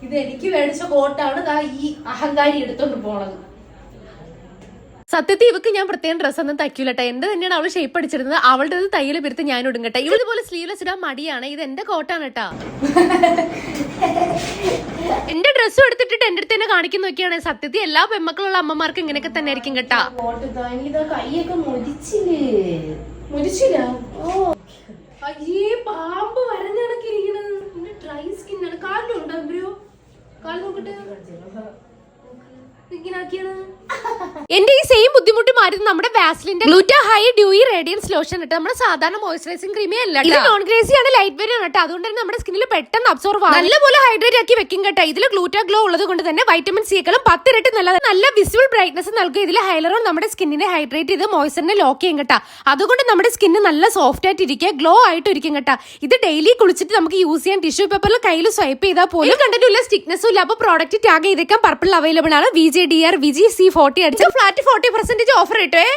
ഇത് എനിക്ക് മേടിച്ച കോട്ടാണ് ഈ അഹങ്കാരി എടുത്തോണ്ട് പോണത്. സത്യത്തിൽ ഇവക്ക് ഞാൻ പ്രത്യേകം ഡ്രസ്സ് ഒന്നും തയ്ക്കൂലട്ടെ. എന്റെ തന്നെയാണ് അവള് ഷേപ്പ് അടിച്ചിരുന്നത്. അവളുടെ തയ്യൽ പിരുത്ത് ഞാൻ ഇടുങ്ങട്ടെ. ഇതുപോലെ സ്ലീവ്ലെസ് ഇടാൻ മടിയാണ്. ഇത് എന്റെ കോട്ടാണ് കേട്ടാ. എന്റെ ഡ്രസ്സും എടുത്തിട്ടിട്ട് എന്റെ അടുത്ത് തന്നെ കാണിക്കുന്ന നോക്കിയാണ്. സത്യത്തിൽ എല്ലാ പെമ്മക്കളുള്ള അമ്മമാർക്ക് ഇങ്ങനെയൊക്കെ തന്നെ ആയിരിക്കും കേട്ടാ. കൈയൊക്കെ മുരിച്ചില്ല. അയ്യേ, പാമ്പ് വരഞ്ഞിടക്കിരിക്കണത്. ഡ്രൈ സ്കിന്നാണ്. കാലിലുണ്ടോ ബ്രോ? കാല് നോക്കട്ടെ. എന്റെ ഈ സെയിം ബുദ്ധിമുട്ട് മാറ്റുന്നത് നമ്മുടെ വാസ്ലിന്റെ ഗ്ലൂറ്റാ ഹൈ ഡ്യൂയി റേഡിയൻസ് ലോഷൻ ഇട്ട് നമ്മുടെ സാധാരണ മോയ്സ്ചറൈസിംഗ് ക്രീമേ അല്ല. ഇത് നോൺ ഗ്രേസി ആണ്, ലൈറ്റ് വെയിറ്റ് ആണ് കേട്ടോ. അതുകൊണ്ട് തന്നെ നമ്മുടെ സ്കിന്നിൽ പെട്ടെന്ന് അബ്സോർവ് ആവും, നല്ലപോലെ ഹൈഡ്രേറ്റ് ആക്കി വെക്കും കേട്ടോ. ഇതിൽ ഗ്ലൂറ്റാ ഗ്ലോ ഉള്ളത് കൊണ്ട് തന്നെ വൈറ്റമിൻ സികളും 10 ഇരട്ടി നല്ല വിസിബിൾ ബ്രൈറ്റ്നസ് നൽകും. ഇതിൽ ഹൈലറോൺ നമ്മുടെ സ്കിന്നിനെ ഹൈഡ്രേറ്റ് ചെയ്ത് മോയ്സ്ചറിനെ ലോക്ക് ചെയ്യും കേട്ടോ. അതുകൊണ്ട് നമ്മുടെ സ്കിന്ന് നല്ല സോഫ്റ്റ് ആയിട്ട് ഇരിക്കുക, ഗ്ലോ ആയിട്ട് ഇരിക്കും കേട്ടോ. ഇത് ഡെയിലി കുളിച്ചിട്ട് നമുക്ക് യൂസ് ചെയ്യാൻ ടിഷ്യൂ പേപ്പറിൽ കയ്യിൽ സ്വൈപ്പ് ചെയ്താൽ പോലും കണ്ടിട്ടില്ല, സ്റ്റിക്നെസ്സും ഇല്ല. അപ്പൊ പ്രോഡക്റ്റ് ടാഗ് ചെയ്തേക്കാൻ പർപ്പിൾ അവൈലബിൾ ആണ്. VJDR VGC40 അടിച്ച് ഫ്ലാറ്റ് 40% ഓഫർ കിട്ടുവേ.